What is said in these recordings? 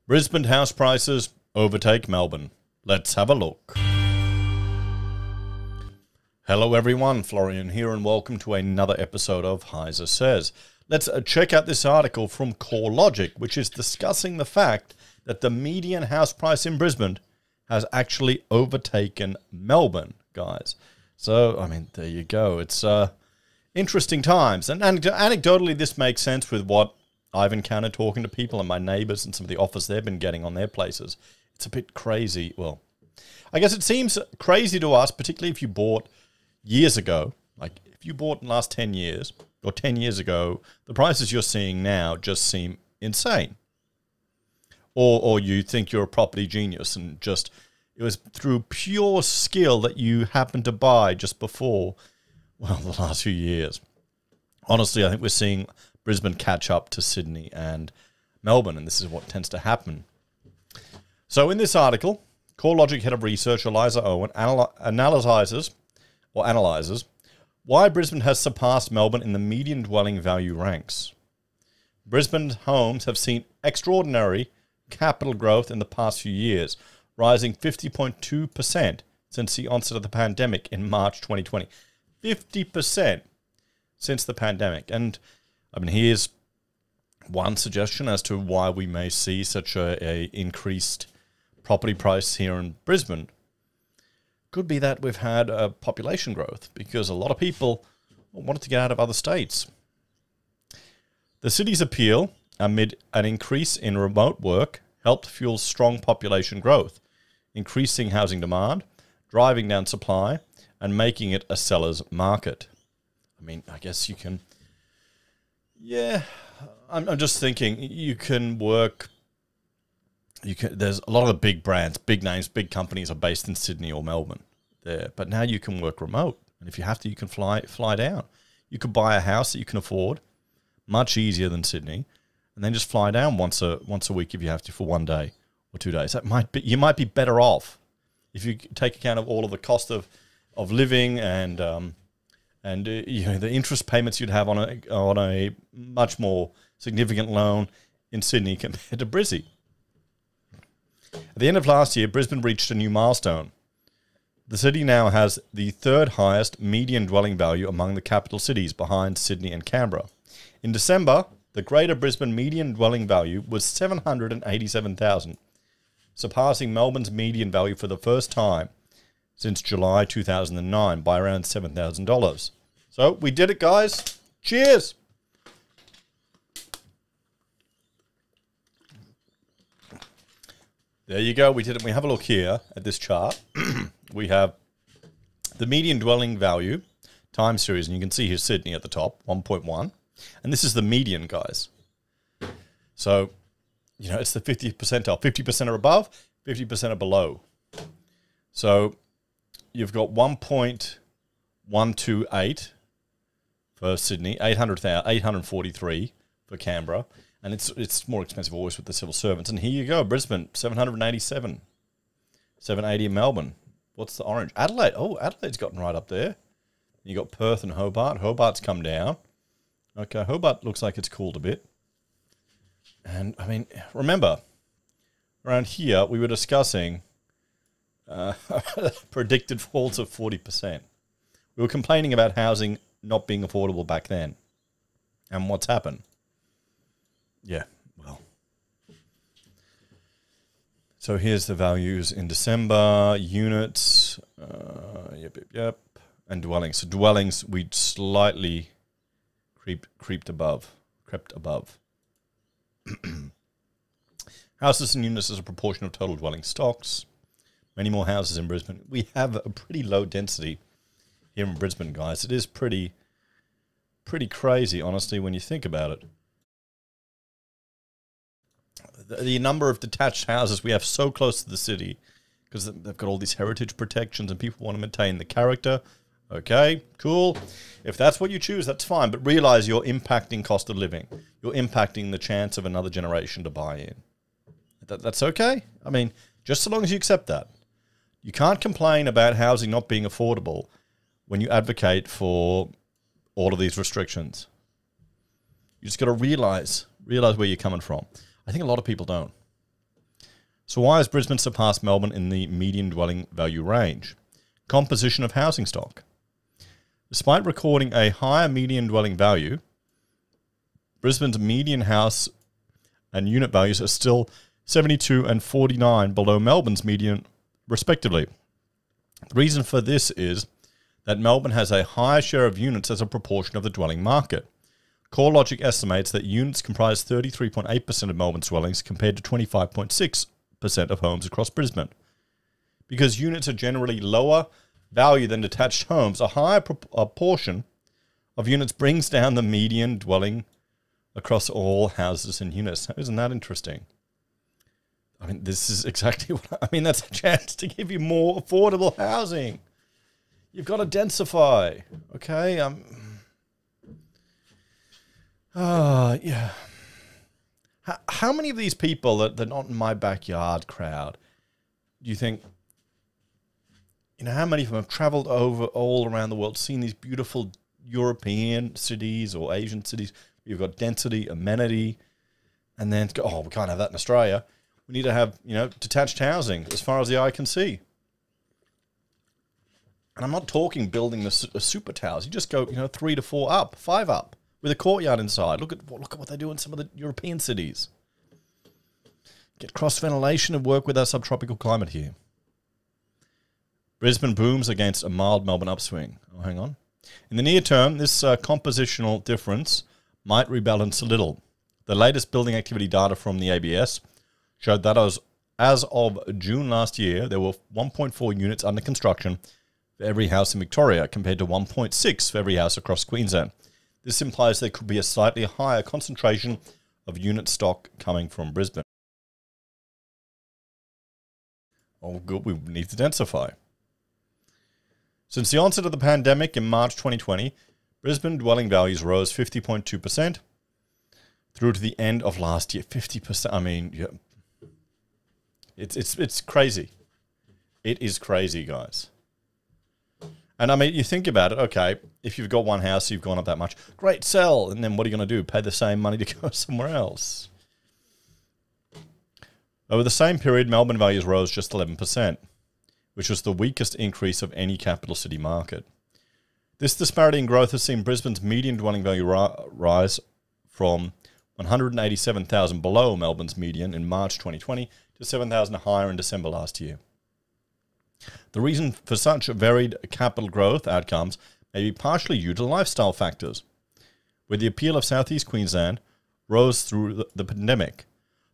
Brisbane house prices overtake Melbourne. Let's have a look. Hello everyone, Florian here and welcome to another episode of HeiseSays. Let's check out this article from CoreLogic, which is discussing the fact that the median house price in Brisbane has actually overtaken Melbourne, guys. So, I mean, there you go. It's interesting times. And anecdotally, this makes sense with what I've encountered talking to people and my neighbours and some of the offers they've been getting on their places. It's a bit crazy. Well, I guess it seems crazy to us, particularly if you bought years ago. Like, if you bought in the last 10 years, or 10 years ago, the prices you're seeing now just seem insane. Or you think you're a property genius and just, it was through pure skill that you happened to buy just before, well, the last few years. Honestly, I think we're seeing Brisbane catch up to Sydney and Melbourne, and this is what tends to happen. So in this article, CoreLogic head of research Eliza Owen analyzes why Brisbane has surpassed Melbourne in the median dwelling value ranks. Brisbane's homes have seen extraordinary capital growth in the past few years, rising 50.2% since the onset of the pandemic in March 2020. 50% since the pandemic. And I mean, here's one suggestion as to why we may see such a increased property price here in Brisbane. Could be that we've had a population growth because a lot of people wanted to get out of other states. The city's appeal amid an increase in remote work helped fuel strong population growth, increasing housing demand, driving down supply, and making it a seller's market. I mean, I guess you can... Yeah, I'm just thinking you can work... There's a lot of the big brands, big names, big companies are based in Sydney or Melbourne there. But now you can work remote. And if you have to, you can fly down. You could buy a house that you can afford, much easier than Sydney, and then just fly down once a week if you have to for 1 day or 2 days. You might be better off if you take account of all of the cost of living and you know, the interest payments you'd have on a much more significant loan in Sydney compared to Brizzy. At the end of last year, Brisbane reached a new milestone. The city now has the third highest median dwelling value among the capital cities behind Sydney and Canberra. In December, the Greater Brisbane median dwelling value was $787,000, surpassing Melbourne's median value for the first time since July 2009 by around $7,000. So we did it, guys. Cheers. There you go. We did it. We have a look here at this chart. We have the median dwelling value time series, and you can see here Sydney at the top, 1.1. And this is the median, guys. So, you know, it's the 50th percentile. 50% are above, 50% are below. So you've got 1.128 for Sydney, 843 for Canberra, and it's more expensive always with the civil servants. And here you go, Brisbane, 787, 780 in Melbourne. What's the orange? Adelaide. Oh, Adelaide's gotten right up there. You got Perth and Hobart. Hobart's come down. Okay, Hobart looks like it's cooled a bit. And I mean, remember, around here we were discussing predicted falls of 40%. We were complaining about housing not being affordable back then. And what's happened? Yeah, well. So here's the values in December, units, yep. And dwellings. So dwellings, we slightly crept above. Houses and units as a proportion of total dwelling stocks. Many more houses in Brisbane. We have a pretty low density here in Brisbane, guys. It is pretty crazy, honestly, when you think about it. The number of detached houses we have so close to the city because they've got all these heritage protections and people want to maintain the character. Okay, cool. If that's what you choose, that's fine. But realize you're impacting cost of living. You're impacting the chance of another generation to buy in. That's okay. I mean, just so long as you accept that. You can't complain about housing not being affordable when you advocate for all of these restrictions. You just got to realize where you're coming from. I think a lot of people don't. So why has Brisbane surpassed Melbourne in the median dwelling value range? Composition of housing stock. Despite recording a higher median dwelling value, Brisbane's median house and unit values are still 72 and 49 below Melbourne's median, respectively. The reason for this is that Melbourne has a higher share of units as a proportion of the dwelling market. CoreLogic estimates that units comprise 33.8% of Melbourne's dwellings compared to 25.6% of homes across Brisbane. Because units are generally lower value than detached homes, a higher portion of units brings down the median dwelling across all houses and units. Isn't that interesting? I mean, this is exactly what I mean. That's a chance to give you more affordable housing. You've got to densify, okay? Yeah. How many of these people that are not in my backyard crowd do you think, how many of them have traveled over all around the world, seen these beautiful European cities or Asian cities? You've got density, amenity, and then go, we can't have that in Australia. We need to have, detached housing as far as the eye can see. And I'm not talking building a super towers. You just go, 3 to 4 up, 5 up, with a courtyard inside. Look at what they do in some of the European cities. Get cross ventilation and work with our subtropical climate here. Brisbane booms against a mild Melbourne upswing. Oh, hang on. In the near term, this compositional difference might rebalance a little. The latest building activity data from the ABS showed that as of June last year, there were 1.4 units under construction for every house in Victoria, compared to 1.6 for every house across Queensland. This implies there could be a slightly higher concentration of unit stock coming from Brisbane. Oh, good, we need to densify. Since the onset of the pandemic in March 2020, Brisbane dwelling values rose 50.2% through to the end of last year. 50%. I mean, yeah. It's crazy. It is crazy, guys. And I mean, you think about it, okay, if you've got one house, you've gone up that much, great, sell. And then what are you going to do? Pay the same money to go somewhere else. Over the same period, Melbourne values rose just 11%, which was the weakest increase of any capital city market. This disparity in growth has seen Brisbane's median dwelling value rise from 187,000 below Melbourne's median in March 2020 to 7,000 higher in December last year. The reason for such varied capital growth outcomes may be partially due to lifestyle factors, where the appeal of Southeast Queensland rose through the pandemic.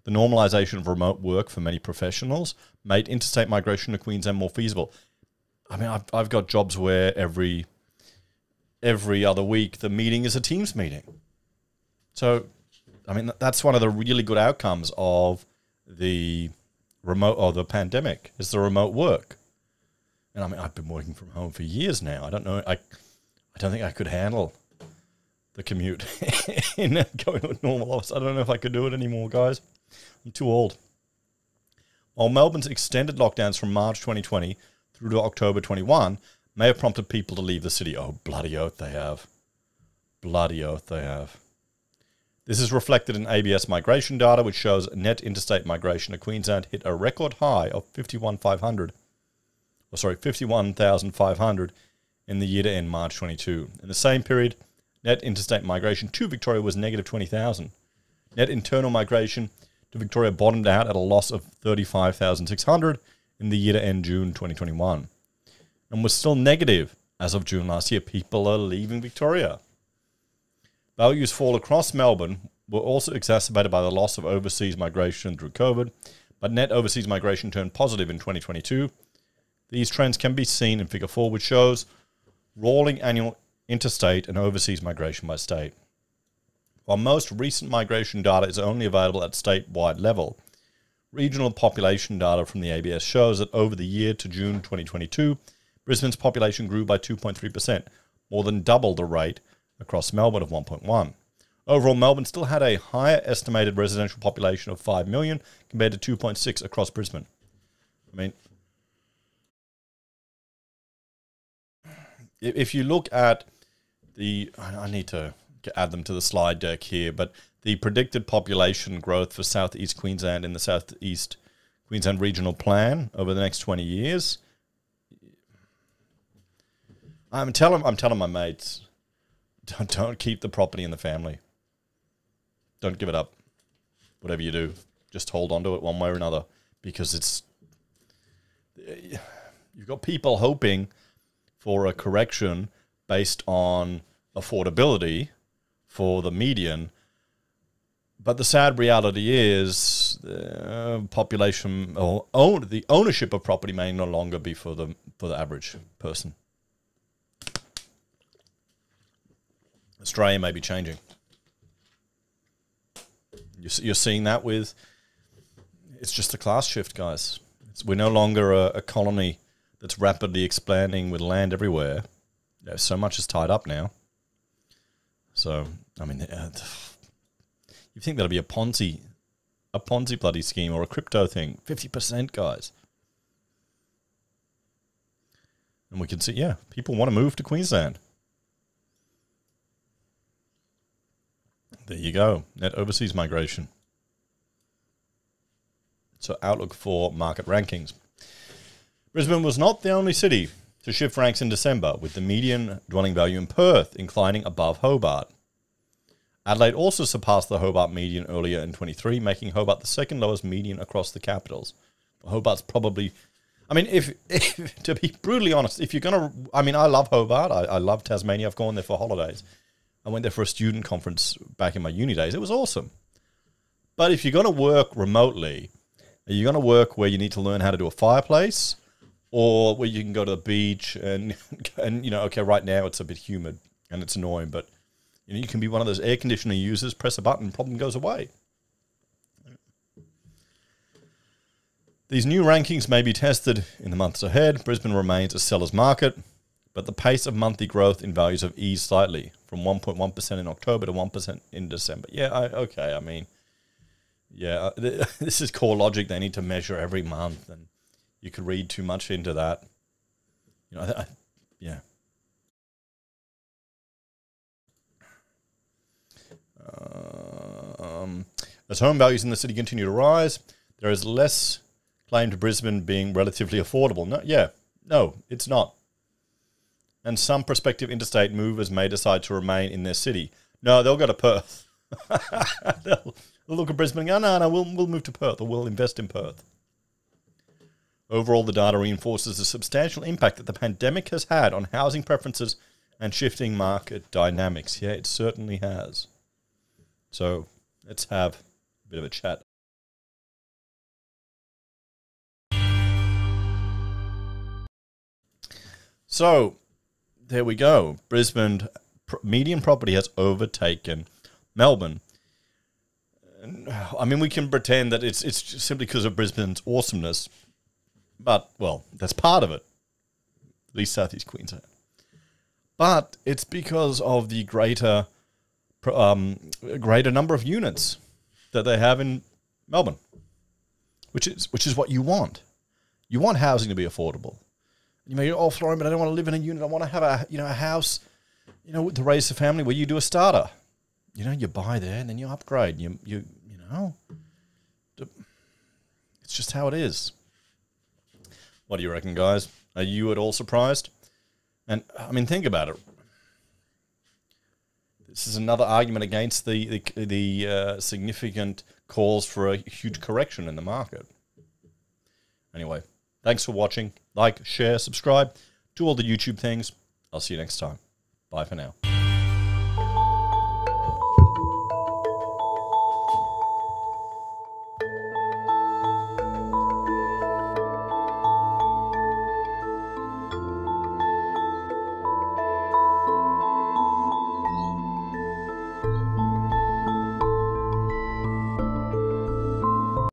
The normalisation of remote work for many professionals made interstate migration to Queensland more feasible. I mean, I've got jobs where every other week the meeting is a Teams meeting. So, I mean, that's one of the really good outcomes of the pandemic is the remote work. And I mean, I've been working from home for years now. I don't know. I don't think I could handle the commute in going to a normal office. I don't know if I could do it anymore, guys. I'm too old. While Melbourne's extended lockdowns from March 2020 through to October 21 may have prompted people to leave the city. Oh, bloody oath they have. Bloody oath they have. This is reflected in ABS migration data, which shows net interstate migration to Queensland hit a record high of 51,500 in the year to end March 22. In the same period, net interstate migration to Victoria was negative 20,000. Net internal migration to Victoria bottomed out at a loss of 35,600 in the year to end June 2021 and was still negative as of June last year. People are leaving Victoria. Values fall across Melbourne were also exacerbated by the loss of overseas migration through COVID, but net overseas migration turned positive in 2022. These trends can be seen in Figure 4, which shows rolling annual interstate and overseas migration by state. While most recent migration data is only available at statewide level, regional population data from the ABS shows that over the year to June 2022, Brisbane's population grew by 2.3%, more than double the rate across Melbourne of 1.1. Overall, Melbourne still had a higher estimated residential population of 5 million compared to 2.6 across Brisbane. I mean, if you look at I need to add them to the slide deck here, but the predicted population growth for Southeast Queensland in the Southeast Queensland Regional Plan over the next 20 years. I'm telling my mates, don't keep the property in the family. Don't give it up. Whatever you do, just hold on to it one way or another, because you've got people hoping for a correction based on affordability for the median. But the sad reality is population or the ownership of property may no longer be for the average person. Australia may be changing. You're seeing that with, it's just a class shift, guys. We're no longer a colony that's rapidly expanding with land everywhere. So much is tied up now. So, I mean, you think that'll be a Ponzi bloody scheme or a crypto thing? 50%, guys. And we can see, yeah, people want to move to Queensland. There you go. Net overseas migration. So outlook for market rankings. Brisbane was not the only city to shift ranks in December, with the median dwelling value in Perth inclining above Hobart. Adelaide also surpassed the Hobart median earlier in 23, making Hobart the second lowest median across the capitals. Hobart's probably, I mean, if to be brutally honest, if you're going to, I mean, I love Hobart. I love Tasmania. I've gone there for holidays. I went there for a student conference back in my uni days. It was awesome. But if you're going to work remotely, are you going to work where you need to learn how to do a fireplace, or where you can go to the beach and you know, okay, right now it's a bit humid and it's annoying, but you know, you can be one of those air conditioner users, press a button, problem goes away. These new rankings may be tested in the months ahead. Brisbane remains a seller's market, but the pace of monthly growth in values have eased slightly, from 1.1% in October to 1% in December. Yeah, okay, I mean, yeah, this is core logic. They need to measure every month, and you could read too much into that. You know, yeah. As home values in the city continue to rise, there is less claim to Brisbane being relatively affordable. No, it's not. And some prospective interstate movers may decide to remain in their city. No, they'll go to Perth. they'll look at Brisbane and go, no, we'll move to Perth, or we'll invest in Perth. Overall, the data reinforces the substantial impact that the pandemic has had on housing preferences and shifting market dynamics. Yeah, it certainly has. So let's have a bit of a chat. So there we go. Brisbane median property has overtaken Melbourne. I mean, we can pretend that it's simply because of Brisbane's awesomeness, but, well, that's part of it, at least Southeast Queensland. But it's because of the greater number of units that they have in Melbourne, which is what you want. You want housing to be affordable. You may go, oh, Florian, but I don't want to live in a unit. I want to have a house, to raise a family where you do a starter. You buy there and then you upgrade. You know, it's just how it is. What do you reckon, guys? Are you at all surprised? And I mean, think about it. This is another argument against the significant calls for a huge correction in the market. Anyway, thanks for watching. Like, share, subscribe, do all the YouTube things. I'll see you next time. Bye for now.